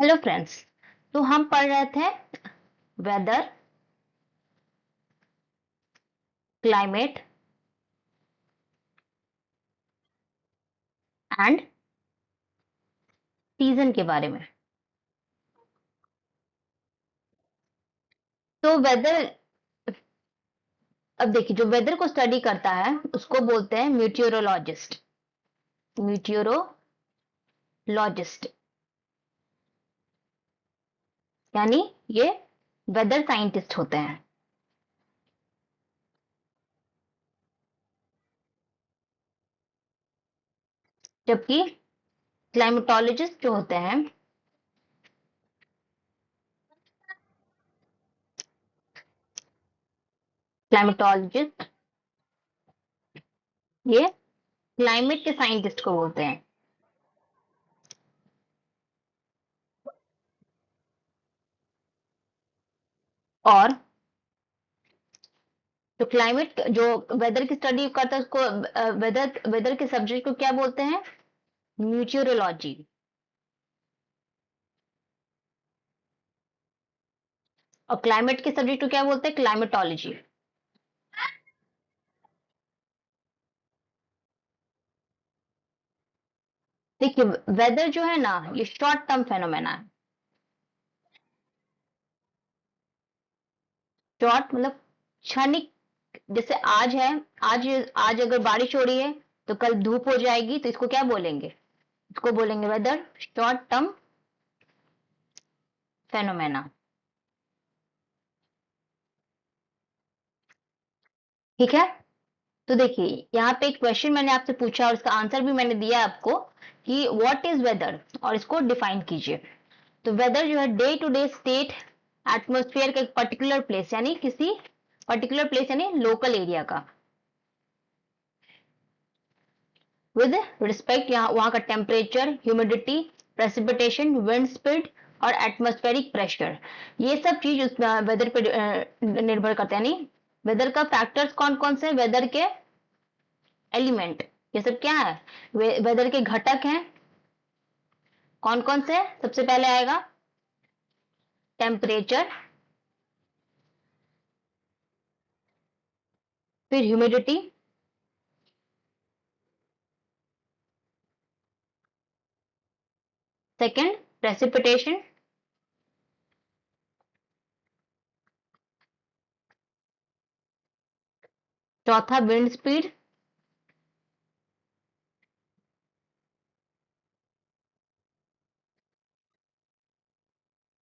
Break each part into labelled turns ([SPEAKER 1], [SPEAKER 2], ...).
[SPEAKER 1] Hello friends. तो हम पढ़ रहे थे वेदर, क्लाइमेट एंड सीजन के बारे में। तो वेदर, अब देखिए, जो वेदर को स्टडी करता है उसको बोलते हैं मीटियोरोलॉजिस्ट। मीटियोरोलॉजिस्ट यानी ये वेदर साइंटिस्ट होते हैं। जबकि क्लाइमेटोलॉजिस्ट जो होते हैं, क्लाइमेटोलॉजिस्ट ये क्लाइमेट के साइंटिस्ट को बोलते हैं। और तो क्लाइमेट जो वेदर की स्टडी करता है उसको वेदर वेदर के सब्जेक्ट को क्या बोलते हैं? मीटियोरोलॉजी। और क्लाइमेट के सब्जेक्ट को क्या बोलते हैं? क्लाइमेटोलॉजी। देखिए, वेदर जो है ना, ये शॉर्ट टर्म फेनोमेना है। शॉर्ट मतलब क्षणिक। जैसे आज है, आज आज अगर बारिश हो रही है तो कल धूप हो जाएगी, तो इसको क्या बोलेंगे? इसको बोलेंगे वेदर शॉर्ट टर्म फेनोमेना। ठीक है। तो देखिए, यहाँ पे एक क्वेश्चन मैंने आपसे पूछा और इसका आंसर भी मैंने दिया आपको कि व्हाट इज वेदर, और इसको डिफाइन कीजिए। तो वेदर जो है day to day state atmosphere का एक पर्टिकुलर प्लेस, यानी किसी पर्टिकुलर प्लेस यानी लोकल एरिया का, विद रिस्पेक्ट यहाँ वहां का temperature, humidity, precipitation, wind speed और एटमॉस्फेरिक प्रेशर। ये सब चीज उस वेदर पे निर्भर करते हैं। यानी वेदर का फैक्टर्स कौन कौन से? वेदर के एलिमेंट, ये सब क्या है? वेदर के घटक हैं। कौन कौन से? सबसे पहले आएगा टेम्परेचर, फिर ह्यूमिडिटी, सेकंड प्रेसिपिटेशन, चौथा विंड स्पीड,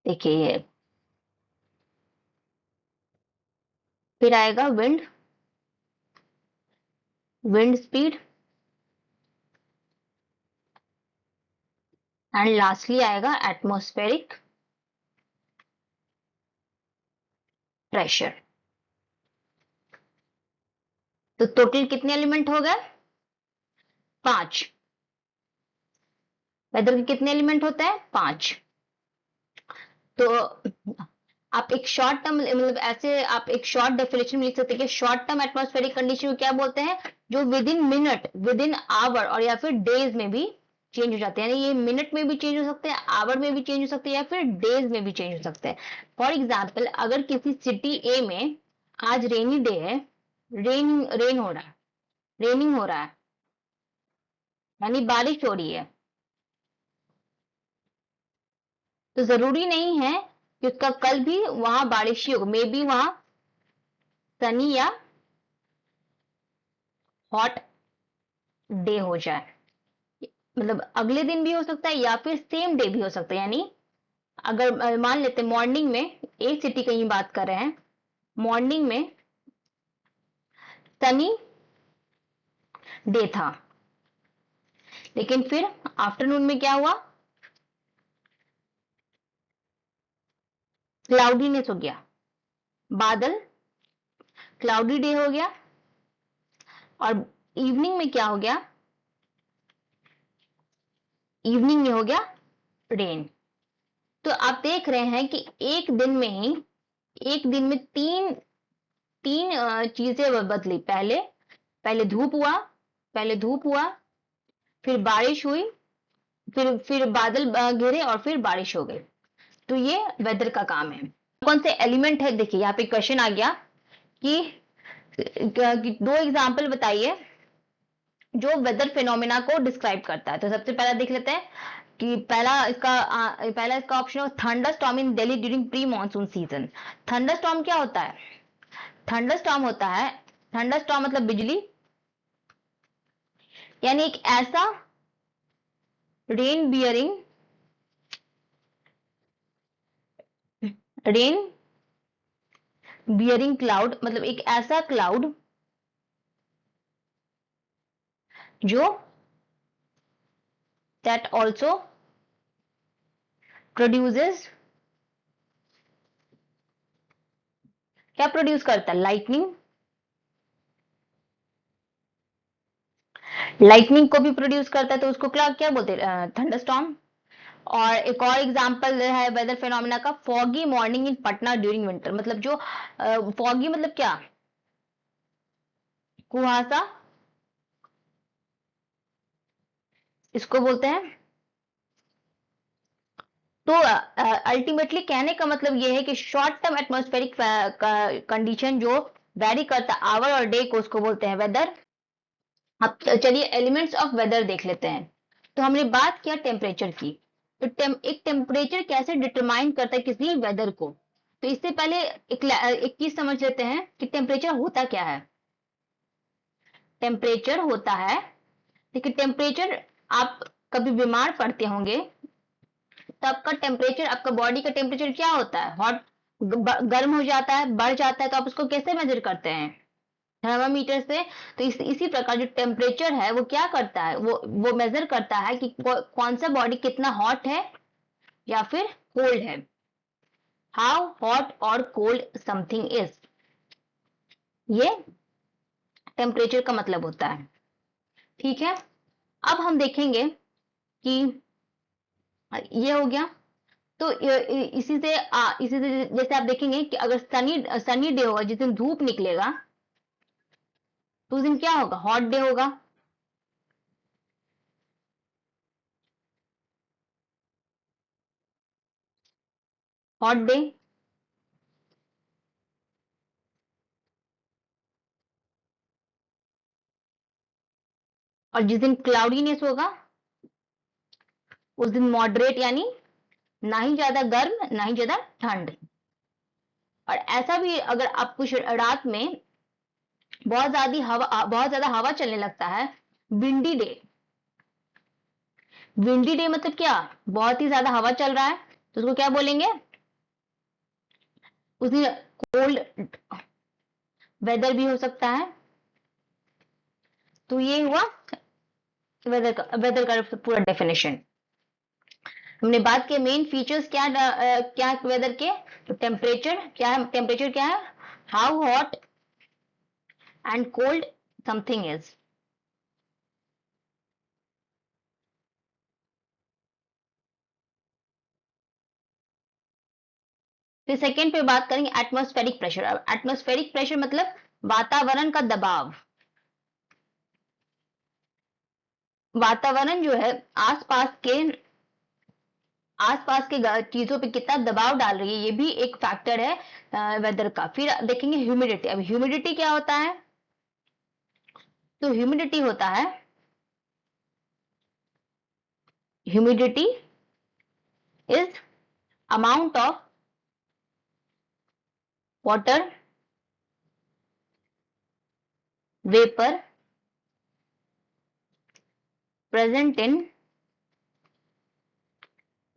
[SPEAKER 1] देखिए ये, फिर आएगा विंड स्पीड, एंड लास्टली आएगा एटमॉस्फेरिक प्रेशर। तो टोटल कितने एलिमेंट हो गए? 5। वेदर के कितने एलिमेंट होते हैं? 5। तो आप एक शॉर्ट टर्म मतलब ऐसे आप एक शॉर्ट डेफिनेशन में लिख सकते हैं कि शॉर्ट टर्म एटमॉस्फेरिक कंडीशन को क्या बोलते हैं? जो within minute, within hour और या फिर डेज में भी चेंज हो जाते हैं। यानी ये मिनट में भी चेंज हो सकते हैं, आवर में भी चेंज हो सकते हैं, या फिर डेज में भी चेंज हो सकते हैं। फॉर एग्जाम्पल, अगर किसी सिटी ए में आज रेनी डे है, रेन हो रहा है, रेनिंग हो रहा है, यानी बारिश हो रही है, तो जरूरी नहीं है कि उसका कल भी वहां बारिश ही हो। मे बी वहां सनी या हॉट डे हो जाए, मतलब अगले दिन भी हो सकता है या फिर सेम डे भी हो सकता है। यानी अगर मान लेते मॉर्निंग में, एक सिटी की ही बात कर रहे हैं, मॉर्निंग में सनी डे था, लेकिन फिर आफ्टरनून में क्या हुआ? क्लाउडीनेस हो गया, बादल, क्लाउडी डे हो गया। और इवनिंग में क्या हो गया? इवनिंग में हो गया रेन। तो आप देख रहे हैं कि एक दिन में ही, एक दिन में तीन तीन चीजें बदली। पहले पहले धूप हुआ, पहले धूप हुआ, फिर बारिश हुई, फिर बादल घिरे और फिर बारिश हो गई। तो ये वेदर का काम है। कौन से एलिमेंट है, देखिए यहाँ पे क्वेश्चन आ गया कि दो एग्जाम्पल बताइए जो वेदर फिनोमिना को डिस्क्राइब करता है। तो सबसे पहला देख लेते हैं कि पहला इसका ऑप्शन है थंडर स्टॉर्म इन Delhi during pre monsoon season. Thunder storm क्या होता है? थंडर स्टॉर्म होता है, थंडर स्टॉर्म मतलब बिजली, यानी एक ऐसा rain bearing rain bearing cloud, मतलब एक ऐसा क्लाउड जो दैट ऑल्सो प्रोड्यूसेस, क्या प्रोड्यूस करता है? लाइटनिंग, लाइटनिंग को भी प्रोड्यूस करता है, तो उसको क्या क्या बोलते हैं? थंडरस्टॉर्म। और एक और एग्जांपल है वेदर फिनोमेना का, फॉगी मॉर्निंग इन पटना ड्यूरिंग विंटर। मतलब जो फॉगी मतलब क्या? कुहासा, इसको बोलते हैं। तो अल्टीमेटली कहने का मतलब ये है कि शॉर्ट टर्म एटमॉस्फेरिक कंडीशन जो वेरी करता है आवर और डे को, उसको बोलते हैं वेदर। अब चलिए एलिमेंट्स ऑफ वेदर देख लेते हैं। तो हमने बात किया टेम्परेचर की, तो एक टेम्परेचर कैसे डिटरमाइन करता है किसी वेदर को। तो इससे पहले एक चीज समझ लेते हैं कि टेम्परेचर होता क्या है। टेम्परेचर होता है, देखिए टेम्परेचर, आप कभी बीमार पड़ते होंगे तो आपका टेम्परेचर, आपका बॉडी का टेम्परेचर क्या होता है? हॉट, गर्म हो जाता है, बढ़ जाता है, तो आप उसको कैसे मेजर करते हैं? थर्मामीटर से। तो इसी प्रकार जो टेम्परेचर है वो क्या करता है, वो मेजर करता है कि कौन सा बॉडी कितना हॉट है या फिर कोल्ड है। हाउ हॉट और कोल्ड समथिंग इज, ये टेम्परेचर का मतलब होता है। ठीक है, अब हम देखेंगे कि ये हो गया। तो इसी से जैसे आप देखेंगे कि अगर सनी सनी डे होगा, जिस दिन धूप निकलेगा, तो उस दिन क्या होगा? हॉट डे होगा। Hot day. और जिस दिन क्लाउडीनेस होगा, उस दिन मॉडरेट, यानी ना ही ज्यादा गर्म ना ही ज्यादा ठंड। और ऐसा भी अगर आप कुछ रात में बहुत ज्यादा हवा चलने लगता है, विंडी डे। विंडी डे मतलब क्या? बहुत ही ज्यादा हवा चल रहा है, तो उसको क्या बोलेंगे? उस दिन कोल्ड वेदर भी हो सकता है। तो ये हुआ वेदर का पूरा डेफिनेशन। हमने बात किया मेन फीचर्स क्या क्या वेदर के। तो टेम्परेचर क्या है? टेम्परेचर क्या है? How hot and cold something is. फिर सेकेंड पे बात करेंगे एटमॉस्फेरिक प्रेशर। अब एटमॉस्फेरिक प्रेशर मतलब वातावरण का दबाव। वातावरण जो है आसपास के चीजों पे कितना दबाव डाल रही है, ये भी एक फैक्टर है वेदर का। फिर देखेंगे ह्यूमिडिटी। अब ह्यूमिडिटी क्या होता है? तो humidity is amount of water vapour present in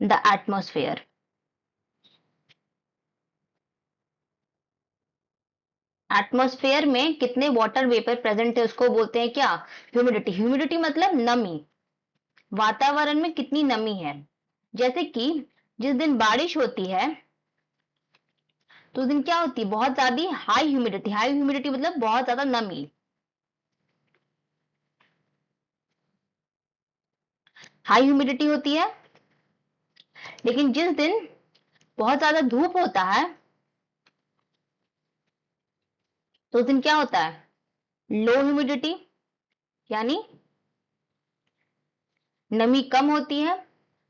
[SPEAKER 1] the atmosphere. Atmosphere में कितने वाटर वेपर प्रेजेंट है उसको बोलते हैं क्या? ह्यूमिडिटी। ह्यूमिडिटी मतलब नमी, वातावरण में कितनी नमी है। जैसे कि जिस दिन बारिश होती है, तो उस दिन क्या होती है? बहुत ज्यादा हाई ह्यूमिडिटी। हाई ह्यूमिडिटी मतलब बहुत ज्यादा नमी, हाई ह्यूमिडिटी होती है। लेकिन जिस दिन बहुत ज्यादा धूप होता है, तो उस दिन क्या होता है? लो ह्यूमिडिटी, यानी नमी कम होती है।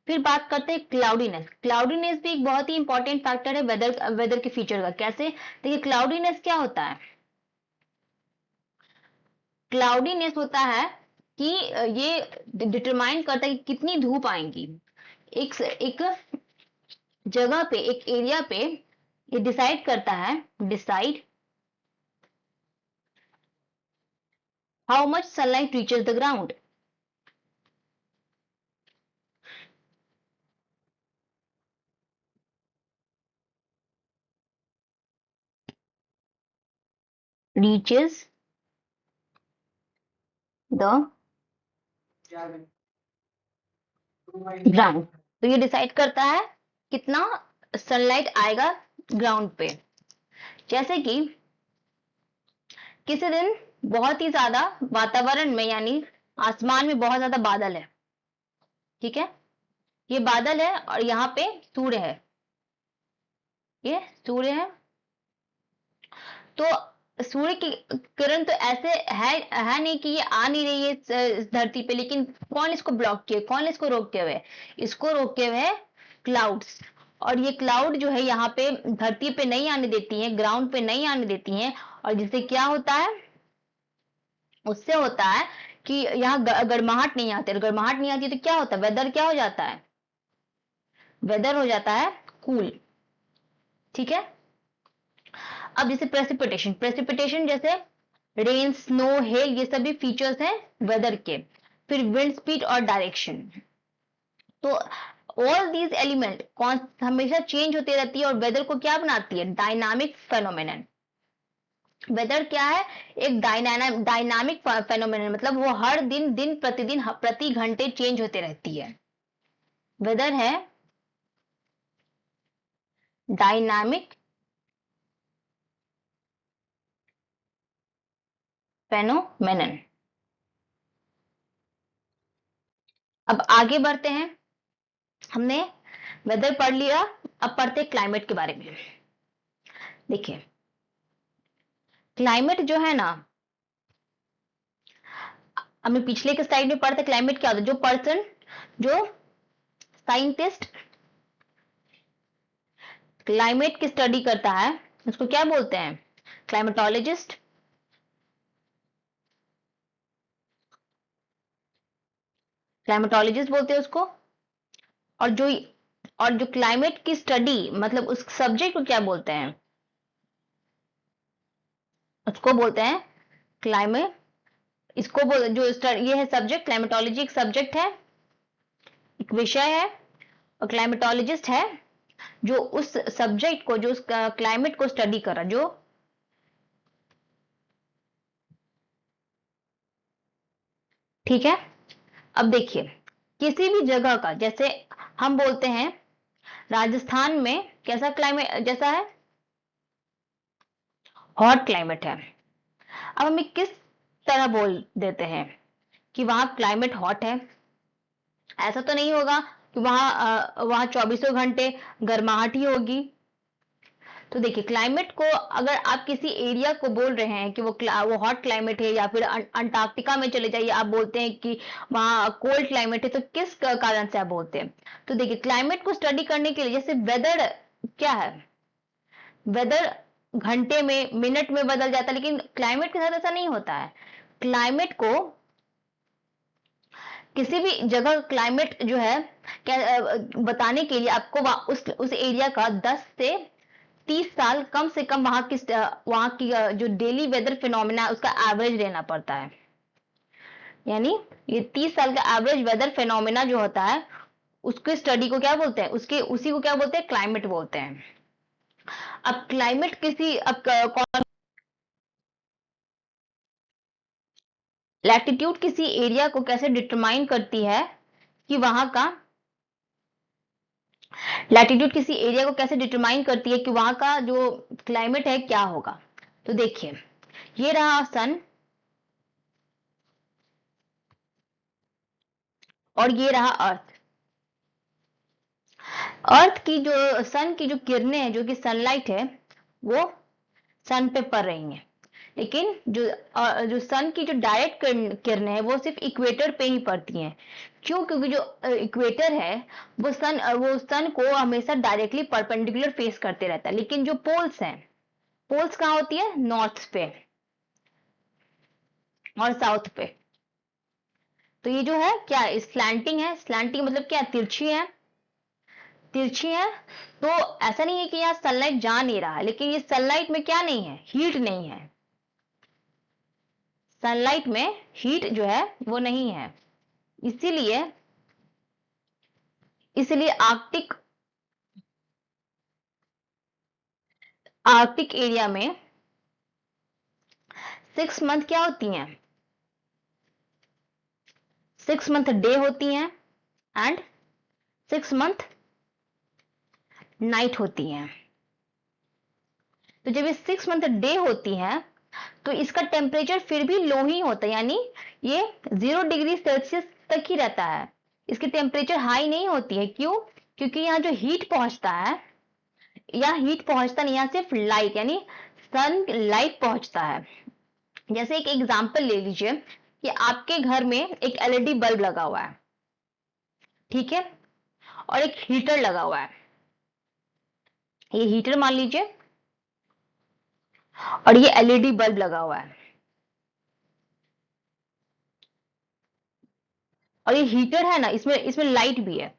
[SPEAKER 1] फिर बात करते हैं क्लाउडीनेस। क्लाउडीनेस भी एक बहुत ही इंपॉर्टेंट फैक्टर है वेदर के फीचर का। कैसे? देखिए क्लाउडीनेस क्या होता है। क्लाउडीनेस होता है कि ये डिटरमाइन करता है कि कितनी धूप आएंगी एक जगह पे, एक एरिया पे। ये डिसाइड करता है, decide how much sunlight reaches the ground. Reaches the ground. तो ये डिसाइड करता है कितना सनलाइट आएगा ग्राउंड पे। जैसे कि किसी दिन बहुत ही ज्यादा वातावरण में, यानी आसमान में बहुत ज्यादा बादल है, ठीक है, ये बादल है और यहाँ पे सूर्य है, ये सूर्य है। तो सूर्य की किरण तो ऐसे है नहीं कि ये आ नहीं रही है इस धरती पे, लेकिन कौन इसको ब्लॉक किए, कौन इसको रोके हुए? इसको रोके हुए क्लाउड्स। और ये क्लाउड जो है यहाँ पे धरती पे नहीं आने देती है, ग्राउंड पे नहीं आने देती है। और जिससे क्या होता है, उससे होता है कि यहाँ गर्माहट नहीं आती। गर्माहट नहीं आती तो क्या होता है, वेदर क्या हो जाता है, वेदर हो जाता है कूल, ठीक है। अब जैसे प्रेसिपिटेशन, प्रेसिपिटेशन जैसे रेन, स्नो, हेल, ये सभी फीचर्स हैं वेदर के। फिर विंड स्पीड और डायरेक्शन। तो ऑल दीज एलिमेंट कौन हमेशा चेंज होती रहती है और वेदर को क्या बनाती है, डायनामिक फेनोमेनन। वेदर क्या है, एक डायनामिक फेनोमेनन, मतलब वो हर दिन, दिन प्रतिदिन, प्रति घंटे चेंज होते रहती है। वेदर है डायनामिक फेनोमेनन। अब आगे बढ़ते हैं, हमने वेदर पढ़ लिया, अब पढ़ते क्लाइमेट के बारे में। देखिए क्लाइमेट जो है ना, हमने पिछले के स्लाइड में पढ़ा था क्लाइमेट क्या होता है। जो पर्सन, जो साइंटिस्ट क्लाइमेट की स्टडी करता है उसको क्या बोलते हैं, क्लाइमेटोलॉजिस्ट। क्लाइमेटोलॉजिस्ट बोलते हैं उसको। और जो क्लाइमेट की स्टडी, मतलब उस सब्जेक्ट को क्या बोलते हैं, उसको बोलते हैं क्लाइमेट। इसको बोल जो ये है सब्जेक्ट, क्लाइमेटोलॉजी एक सब्जेक्ट है, एक विषय है। और क्लाइमेटोलॉजिस्ट है जो उस सब्जेक्ट को, जो उस क्लाइमेट को स्टडी कर रहा, जो ठीक है। अब देखिए किसी भी जगह का, जैसे हम बोलते हैं राजस्थान में कैसा क्लाइमेट, जैसा है हॉट क्लाइमेट है। अब हमें किस तरह बोल देते हैं कि वहां क्लाइमेट हॉट है? ऐसा तो नहीं होगा कि वहां चौबीसों घंटे गर्माहट ही होगी। तो देखिए क्लाइमेट को, अगर आप किसी एरिया को बोल रहे हैं कि वो हॉट क्लाइमेट है, या फिर अंटार्कटिका में चले जाइए, आप बोलते हैं कि वहाँ कोल्ड क्लाइमेट है, तो किस कारण से आप बोलते हैं? तो देखिए क्लाइमेट को स्टडी करने के लिए, जैसे वेदर क्या है, वेदर घंटे में, मिनट में बदल जाता है, लेकिन क्लाइमेट के साथ ऐसा नहीं होता है। क्लाइमेट को, किसी भी जगह क्लाइमेट जो है क्या बताने के लिए आपको उस एरिया का 10 से 30 साल कम से कम वहां की जो डेली वेदर फिनोमिना उसका एवरेज लेना पड़ता है। यानी ये 30 साल का एवरेज वेदर फिनोमिना जो होता है, उसके स्टडी को क्या बोलते हैं, उसके उसी को क्या बोलते हैं, क्लाइमेट बोलते हैं। अब क्लाइमेट किसी, अब कौन, लैटिट्यूड किसी एरिया को कैसे डिटरमाइन करती है कि वहां का, लैटिट्यूड किसी एरिया को कैसे डिटरमाइन करती है कि वहां का जो क्लाइमेट है क्या होगा। तो देखिए ये रहा सन, और ये रहा अर्थ। अर्थ की जो, सन की जो किरणें हैं, जो कि सनलाइट है, वो सन पे पड़ रही हैं। लेकिन जो सन की जो डायरेक्ट किरणें हैं वो सिर्फ इक्वेटर पे ही पड़ती हैं। क्यों? क्योंकि जो इक्वेटर है वो सन को हमेशा डायरेक्टली परपेंडिकुलर फेस करते रहता है, लेकिन जो पोल्स हैं, पोल्स कहाँ होती है? नॉर्थ पे और साउथ पे। तो ये जो है क्या स्लैंटिंग है, स्लैंटिंग मतलब क्या? तिरछी है, तिरछी है। तो ऐसा नहीं है कि यहाँ सनलाइट जा नहीं रहा है, लेकिन ये सनलाइट में क्या नहीं है? हीट नहीं है। सनलाइट में हीट जो है वो नहीं है। इसीलिए इसलिए आर्कटिक आर्कटिक एरिया में 6 मंथ क्या होती हैं? 6 मंथ डे होती हैं एंड 6 मंथ नाइट होती हैं। तो जब ये 6 मंथ डे होती हैं तो इसका टेम्परेचर फिर भी लो ही होता है, यानी ये 0 डिग्री सेल्सियस तक ही रहता है। इसकी टेम्परेचर हाई नहीं होती है। क्यों? क्योंकि यहाँ जो हीट पहुंचता है, यहाँ हीट पहुंचता नहीं, यहाँ सिर्फ लाइट यानी सन लाइट पहुंचता है। जैसे एक एग्जांपल ले लीजिए कि आपके घर में एक एलईडी बल्ब लगा हुआ है, ठीक है, और एक हीटर लगा हुआ है। ये हीटर मान लीजिए और ये एलईडी बल्ब लगा हुआ है, और ये हीटर है ना, इसमें इसमें लाइट भी है।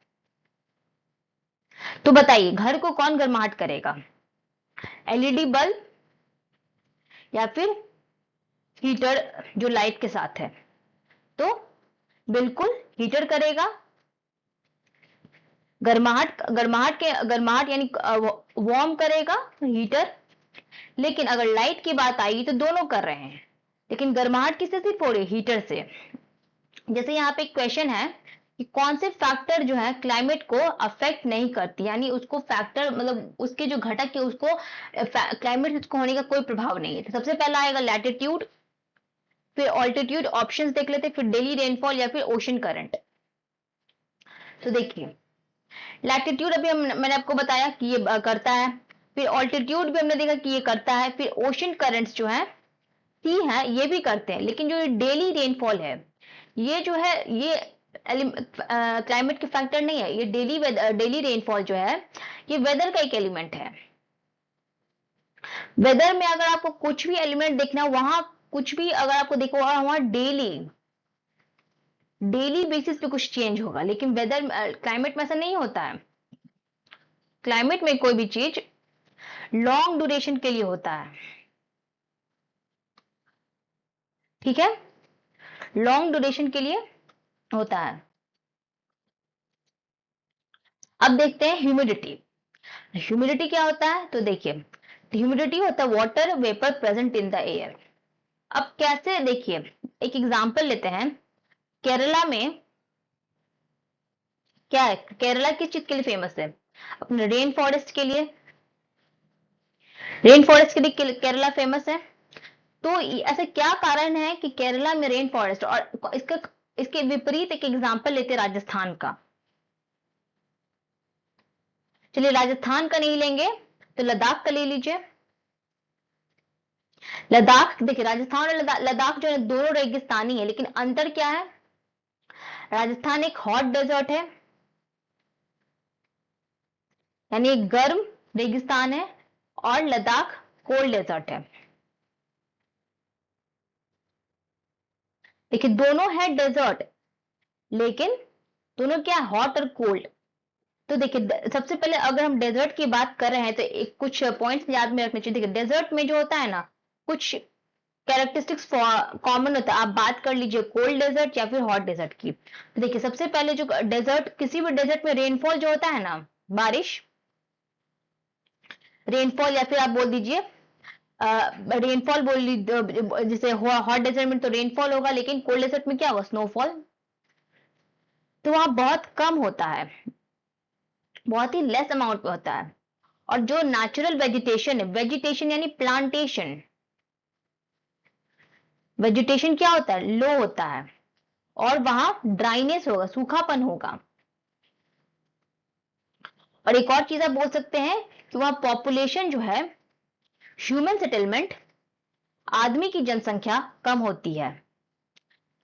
[SPEAKER 1] तो बताइए घर को कौन गर्माहट करेगा? एलईडी बल्ब या फिर हीटर जो लाइट के साथ है? तो बिल्कुल हीटर करेगा। गर्माहट यानी वार्म करेगा हीटर। लेकिन अगर लाइट की बात आएगी तो दोनों कर रहे हैं, लेकिन गर्माहट किससे सिर्फ हो रही है? हीटर से। जैसे यहाँ पे एक क्वेश्चन है कि कौन से फैक्टर जो है क्लाइमेट को अफेक्ट नहीं करती, यानी उसको फैक्टर मतलब उसके जो घटक है उसको क्लाइमेट को होने का कोई प्रभाव नहीं है। तो सबसे पहला आएगा लैटिट्यूड, फिर ऑल्टीट्यूड, ऑप्शंस देख लेते, फिर डेली रेनफॉल या फिर ओशन करंट। तो देखिए लैटिट्यूड अभी मैंने आपको बताया कि ये करता है, फिर ऑल्टीट्यूड भी हमने देखा कि ये करता है, फिर ओशन करंट्स जो है सी है ये भी करते हैं। लेकिन जो डेली रेनफॉल है ये जो है ये क्लाइमेट के फैक्टर नहीं है। ये डेली रेनफॉल जो है ये वेदर का एक एलिमेंट है। वेदर में अगर आपको कुछ भी एलिमेंट देखना, वहां कुछ भी अगर आपको देखो वहां डेली डेली बेसिस पे कुछ चेंज होगा, लेकिन वेदर क्लाइमेट में ऐसा नहीं होता है। क्लाइमेट में कोई भी चीज लॉन्ग ड्यूरेशन के लिए होता है, ठीक है, लॉन्ग ड्यूरेशन के लिए होता है। अब देखते हैं ह्यूमिडिटी। ह्यूमिडिटी क्या होता है? तो देखिए ह्यूमिडिटी होता है water vapour present in the air. अब कैसे? देखिए एक एग्जांपल लेते हैं। केरला में क्या है? केरला किस चीज के लिए फेमस है? अपने रेन फॉरेस्ट के लिए। रेन फॉरेस्ट के लिए केरला फेमस है। तो ऐसा क्या कारण है कि केरला में रेन फॉरेस्ट, और इसके विपरीत एक एग्जांपल लेते हैं राजस्थान का। चलिए राजस्थान का नहीं लेंगे तो लद्दाख का ले लीजिए। लद्दाख देखिए, राजस्थान और लद्दाख जो है दोनों रेगिस्तानी है, लेकिन अंतर क्या है? राजस्थान एक हॉट डेजर्ट है, यानी एक गर्म रेगिस्तान है, और लद्दाख कोल्ड डेजर्ट है। देखिए दोनों है डेजर्ट, लेकिन दोनों क्या? हॉट और कोल्ड। तो देखिए सबसे पहले अगर हम डेजर्ट की बात कर रहे हैं तो एक कुछ पॉइंट्स याद में रखने चाहिए। देखिए डेजर्ट में जो होता है ना, कुछ कैरेक्टरिस्टिक्स कॉमन होता है। आप बात कर लीजिए कोल्ड डेजर्ट या फिर हॉट डेजर्ट की। तो देखिए सबसे पहले जो डेजर्ट, किसी भी डेजर्ट में रेनफॉल जो होता है ना, बारिश, रेनफॉल, या फिर आप बोल दीजिए रेनफॉल बोल लीजिए। जैसे हॉट डेजर्ट में तो रेनफॉल होगा, लेकिन कोल्ड डेजर्ट में क्या होगा? स्नोफॉल। तो वहां बहुत कम होता है, बहुत ही लेस अमाउंट में होता है। और जो नेचुरल वेजिटेशन है, वेजिटेशन यानी प्लांटेशन, वेजिटेशन क्या होता है? लो होता है, और वहां ड्राइनेस होगा, सूखापन होगा। और एक और चीज आप बोल सकते हैं कि वहां पॉपुलेशन जो है, ह्यूमन सेटलमेंट आदमी की जनसंख्या कम होती है।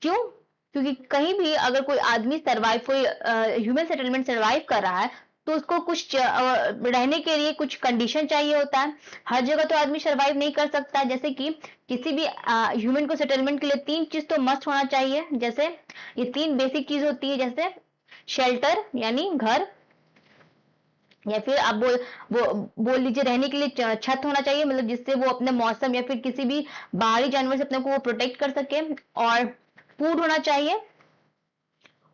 [SPEAKER 1] क्यों? क्योंकि कहीं भी अगर कोई आदमी सरवाइव, कोई ह्यूमन सेटलमेंट सरवाइव कर रहा है तो उसको कुछ रहने के लिए कुछ कंडीशन चाहिए होता है। हर जगह तो आदमी सरवाइव नहीं कर सकता। जैसे कि किसी भी ह्यूमन को सेटलमेंट के लिए 3 चीज तो मस्ट होना चाहिए। जैसे ये 3 बेसिक चीज होती है, जैसे शेल्टर यानी घर, या फिर आप बोल लीजिए रहने के लिए छत होना चाहिए, मतलब जिससे वो अपने मौसम या फिर किसी भी बाहरी जानवर से अपने को वो प्रोटेक्ट कर सके, और फूड होना चाहिए,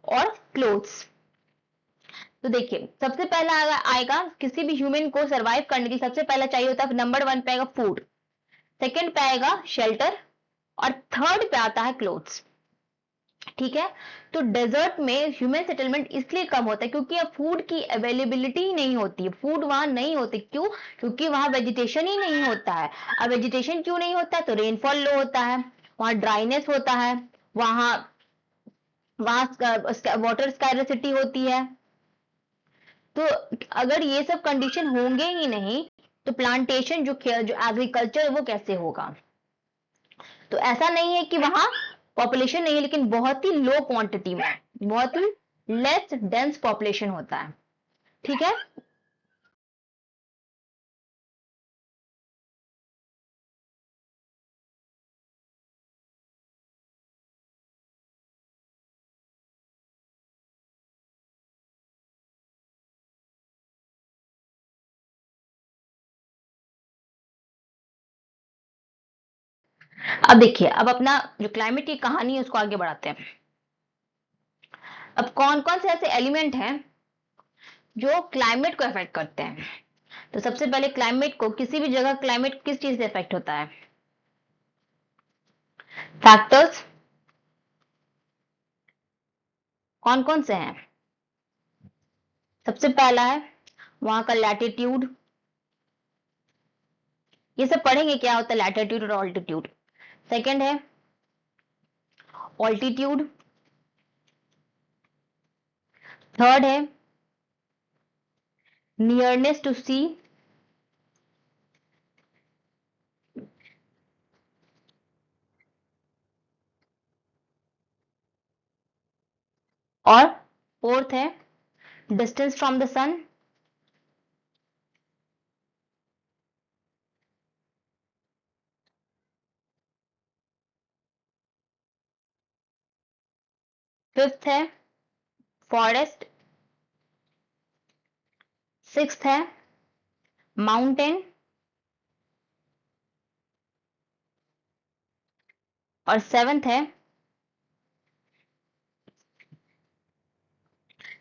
[SPEAKER 1] और क्लोथ्स। तो देखिए सबसे पहला आएगा किसी भी ह्यूमन को सरवाइव करने के लिए सबसे पहला चाहिए होता है, नंबर 1 पे आएगा फूड, सेकंड पे आएगा शेल्टर, और थर्ड पे आता है क्लोथ्स। ठीक है। तो डेजर्ट में ह्यूमन सेटलमेंट इसलिए कम होता है क्योंकि अब फूड की अवेलेबिलिटी ही नहीं होती है, फूड वहां नहीं होती। क्यों? क्योंकि वहां वेजिटेशन ही नहीं होता है। अब वेजिटेशन क्यों नहीं होता है? तो रेनफॉल लो होता है, वहां ड्राइनेस होता है, वहां वहां वाटर स्कैरसिटी होती है। तो अगर ये सब कंडीशन होंगे ही नहीं तो प्लांटेशन जो एग्रीकल्चर है वो कैसे होगा? तो ऐसा नहीं है कि वहां पॉपुलेशन नहीं है, लेकिन बहुत ही लो क्वांटिटी में, बहुत ही लेस डेंस पॉपुलेशन होता है। ठीक है। अब देखिए, अब अपना जो क्लाइमेट की कहानी है उसको आगे बढ़ाते हैं। अब कौन कौन से ऐसे एलिमेंट हैं जो क्लाइमेट को अफेक्ट करते हैं? तो सबसे पहले क्लाइमेट को, किसी भी जगह क्लाइमेट किस चीज से अफेक्ट होता है? फैक्टर्स कौन कौन से हैं? सबसे पहला है वहां का लैटिट्यूड। ये सब पढ़ेंगे क्या होता है लैटिट्यूड और ऑल्टीट्यूड। सेकंड है ऑल्टीट्यूड। थर्ड है नियरनेस टू सी। और फोर्थ है distance from the sun. Fifth है फॉरेस्ट। सिक्स्थ है माउंटेन। और सेवेंथ है,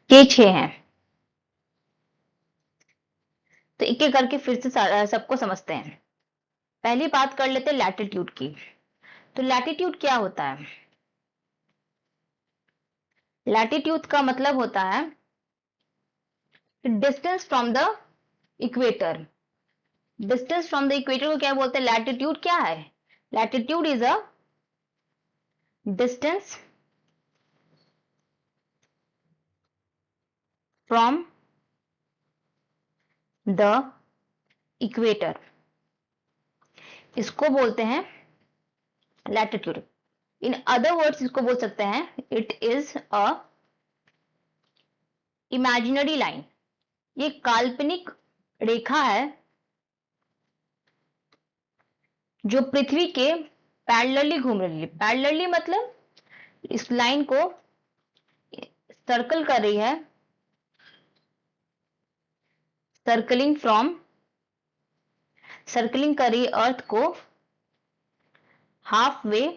[SPEAKER 1] ये 6 हैं। तो एक एक करके फिर से सबको समझते हैं। पहली बात कर लेते हैं लैटिट्यूड की। तो लैटिट्यूड क्या होता है? लैटिट्यूड का मतलब होता है distance from the equator. Distance from the equator को क्या बोलते हैं? लैटिट्यूड क्या है? Latitude is a distance from the equator, इसको बोलते हैं लैटिट्यूड। इन अदर वर्ड्स इसको बोल सकते हैं it is a imaginary line. ये काल्पनिक रेखा है जो पृथ्वी के पैरेलली घूम रही है। पैरेलली मतलब इस लाइन को सर्कल कर रही है, सर्कलिंग फ्रॉम, सर्कलिंग कर रही है अर्थ को half way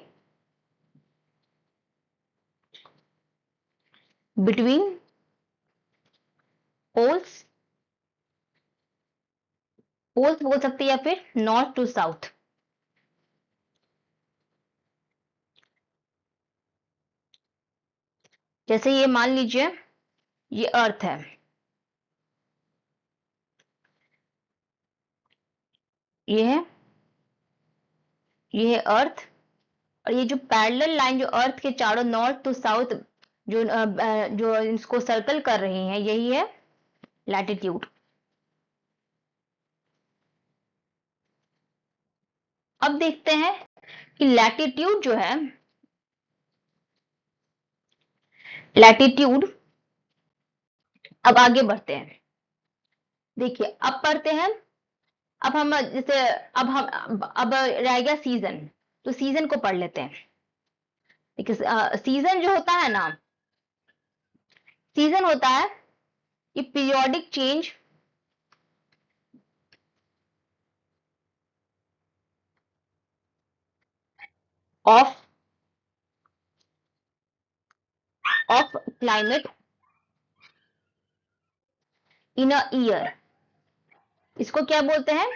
[SPEAKER 1] between poles. Poles बोल सकते हैं या फिर नॉर्थ टू साउथ। जैसे ये मान लीजिए ये अर्थ है, ये है, ये है अर्थ। और ये जो पैरेलल लाइन जो अर्थ के चारों नॉर्थ टू साउथ जो इसको सर्कल कर रही हैं, यही है लैटिट्यूड। अब देखते हैं कि लैटिट्यूड जो है, लैटिट्यूड, अब आगे बढ़ते हैं। देखिए अब पढ़ते हैं, अब हम जैसे अब रह गया सीजन, तो सीजन को पढ़ लेते हैं। देखिए सीजन जो होता है ना, सीजन होता है कि periodic change of climate in a year, इसको क्या बोलते हैं?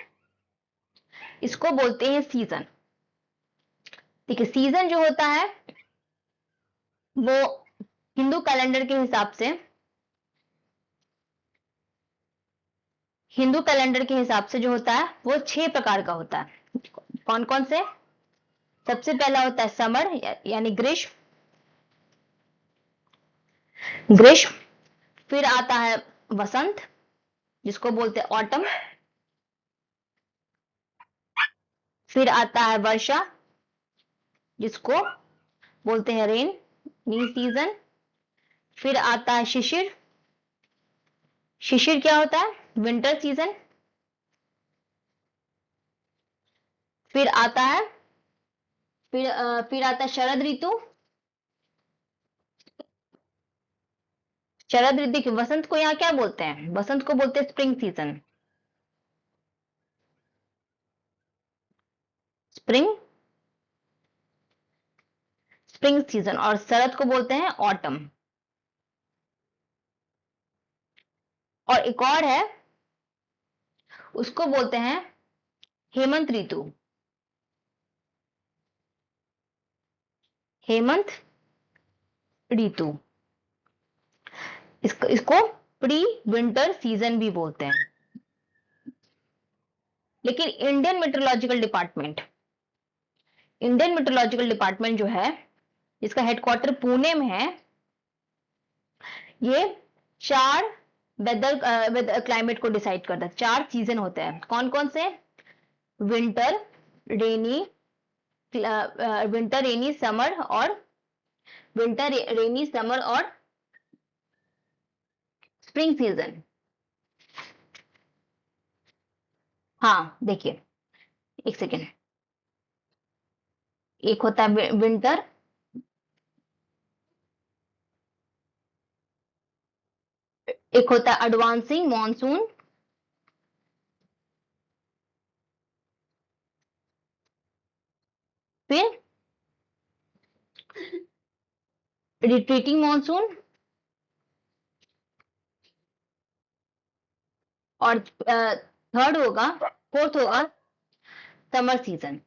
[SPEAKER 1] इसको बोलते हैं सीजन। देखिए सीजन जो होता है वो हिंदू कैलेंडर के हिसाब से, हिंदू कैलेंडर के हिसाब से जो होता है वो 6 प्रकार का होता है। कौन कौन से? सबसे पहला होता है समर यानी ग्रीष्म, ग्रीष्म। फिर आता है वसंत जिसको बोलते हैं ऑटम। फिर आता है वर्षा जिसको बोलते हैं रेन, नी सीजन। फिर आता है शिशिर, शिशिर क्या होता है? Winter season. फिर आता है फिर आता है शरद ऋतु, शरद ऋतु के वसंत को यहाँ क्या बोलते हैं? वसंत को बोलते हैं spring season, spring, spring season. और शरद को बोलते हैं ऑटम। और एक और है, उसको बोलते हैं हेमंत ऋतु, हेमंत ऋतु। इसको प्री विंटर सीजन भी बोलते हैं। लेकिन इंडियन मेट्रोलॉजिकल डिपार्टमेंट जो है, जिसका हेडक्वार्टर पुणे में है, ये 4 वेदर क्लाइमेट को डिसाइड करता है। 4 सीजन होते हैं। कौन कौन से? विंटर, रेनी, विंटर रेनी समर और विंटर रेनी समर और स्प्रिंग सीजन। हाँ देखिए, एक सेकेंड। एक होता है विंटर, एक होता है एडवांसिंग मॉनसून, फिर रिट्रीटिंग मॉनसून, और थर्ड होगा, फोर्थ होगा समर सीजन।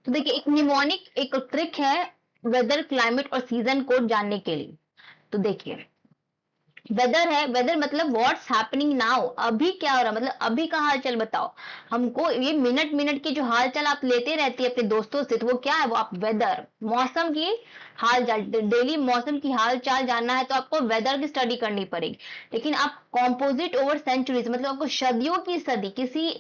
[SPEAKER 1] तो देखिए एक निमोनिक एक ट्रिक है वेदर क्लाइमेट और सीजन को जानने के लिए। तो देखिए वेदर है, वेदर मतलब व्हाट्स हैपनिंग नाउ, अभी क्या हो रहा है, मतलब अभी का हाल चाल बताओ हमको। ये मिनट मिनट की जो हाल चाल आप लेते रहती है अपने दोस्तों से, तो वो क्या है? वो आप वेदर, मौसम की हाल चाल, डेली मौसम की हाल चाल जानना है तो आपको वेदर की स्टडी करनी पड़ेगी। लेकिन आप कॉम्पोजिट ओवर सेंचुरीज, मतलब आपको सदियों की सदी किसी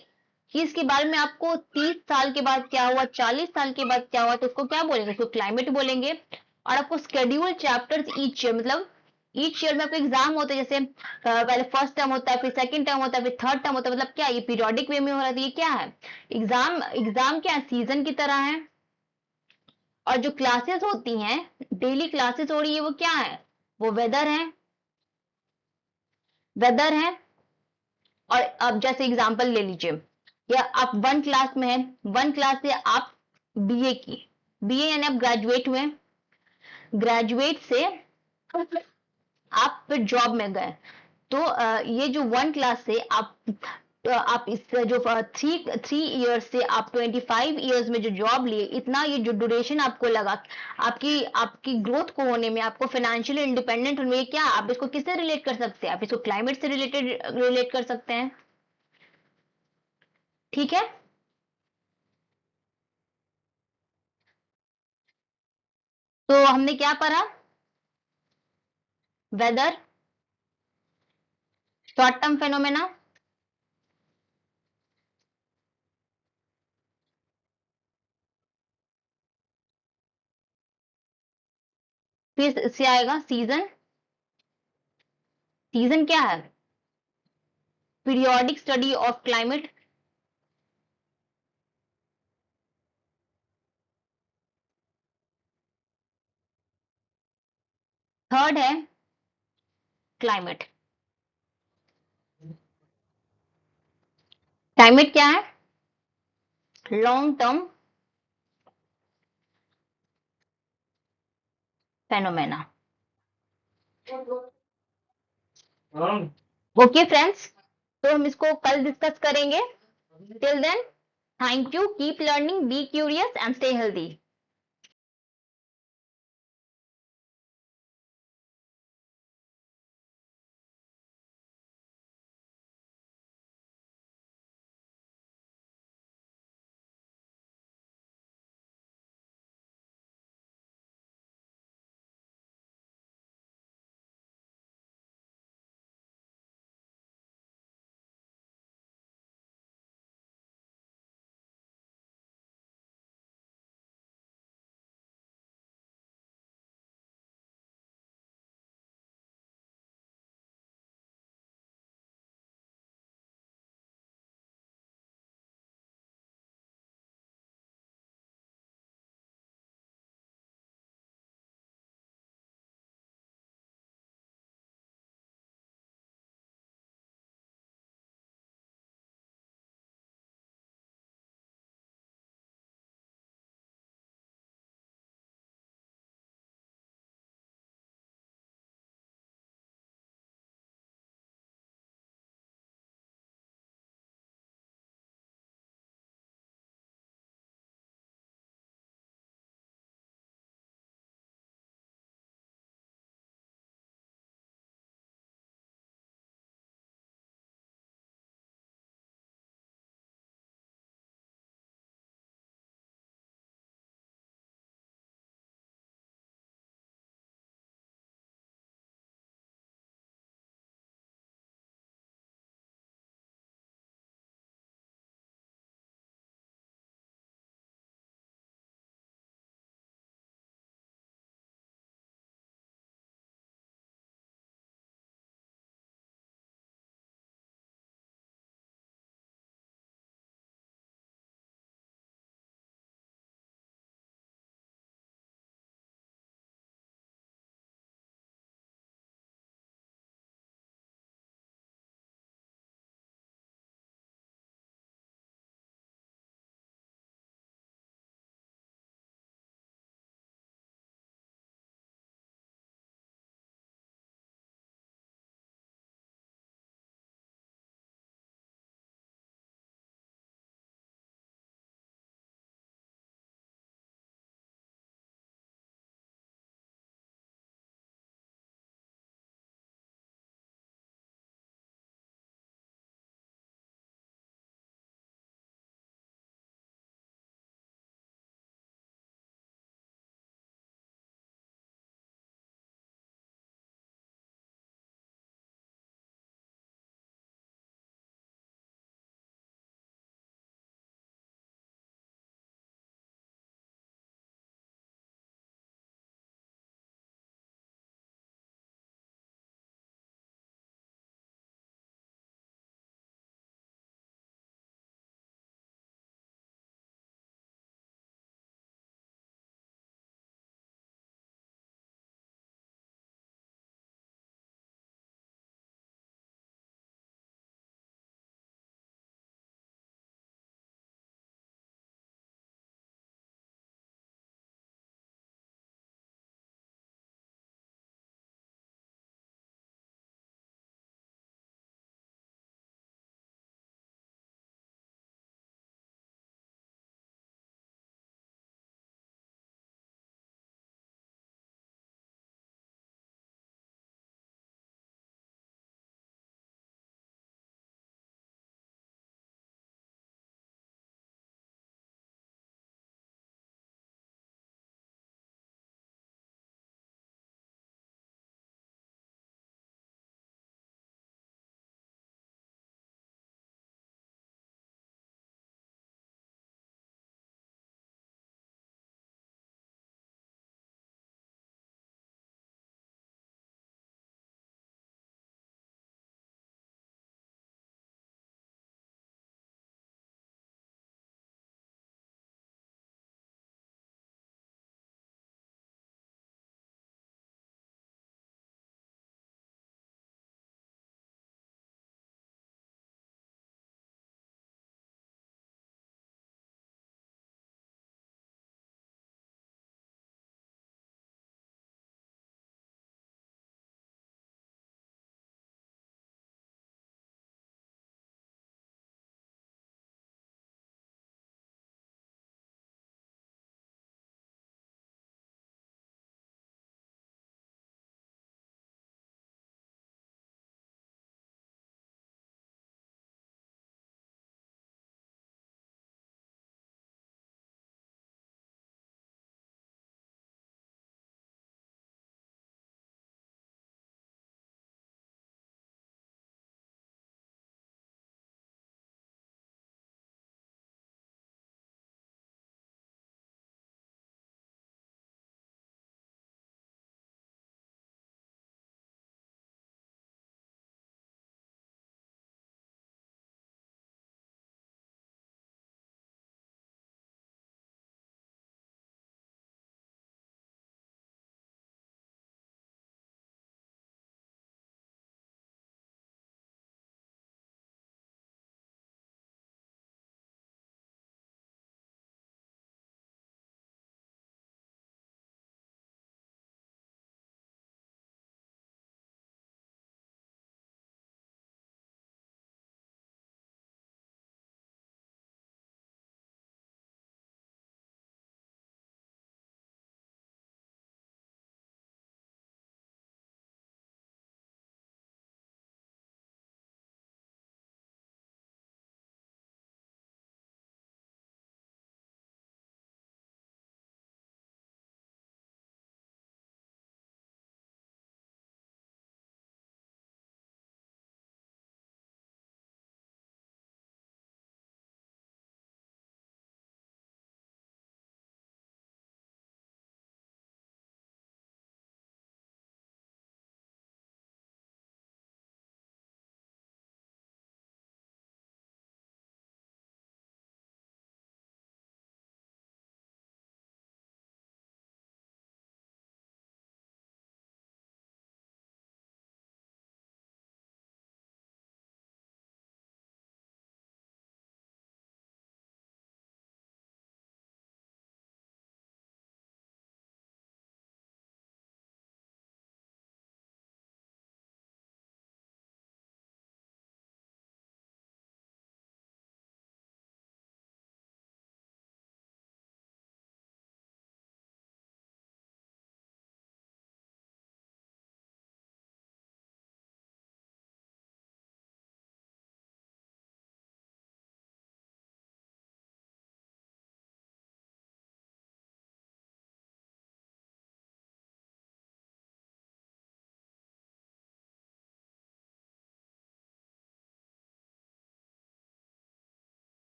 [SPEAKER 1] चीज के बारे में आपको 30 साल के बाद क्या हुआ, 40 साल के बाद क्या हुआ, तो उसको क्या बोलेंगे? उसको क्लाइमेट बोलेंगे। और आपको स्केड्यूल चैप्टर्स ईच मतलब ईच ईयर में आपको एग्जाम होते हैं, जैसे पहले फर्स्ट टर्म होता है, फिर सेकंड टर्म होता है, फिर थर्ड टर्म होता है। मतलब क्या ये पीरियोडिक वे में हो रहा है? तो ये क्या है? एग्जाम, एग्जाम क्या है? सीजन की तरह है। और जो क्लासेस होती हैं, डेली क्लासेस हो रही है, वो क्या है? वो वेदर है, वेदर है। और अब जैसे एग्जांपल ले लीजिए, या आप 1 क्लास में हैं, 1 क्लास से आप बीए की, बीए यानी आप ग्रेजुएट हुए, ग्रेजुएट से आप फिर जॉब में गए। तो ये जो 1 क्लास से आप, तो आप इस जो थ्री थ्री ईयर्स से आप 25 ईयर्स में जो जॉब लिए, इतना ये जो ड्यूरेशन आपको लगा आपकी आपकी ग्रोथ को होने में, आपको फाइनेंशियली इंडिपेंडेंट होने में, क्या आप इसको किससे रिलेट कर सकते हैं? आप इसको क्लाइमेट से रिलेट कर सकते हैं। ठीक है, तो हमने क्या पढ़ा? वेदर, शॉर्ट टर्म फेनोमेना, फिर इससे आएगा सीजन। सीजन क्या है? Periodic study of climate. Third है क्लाइमेट। क्लाइमेट क्या है? Long term phenomena. Okay friends, तो हम इसको कल डिस्कस करेंगे। Till then, thank you, keep learning, be curious and stay healthy.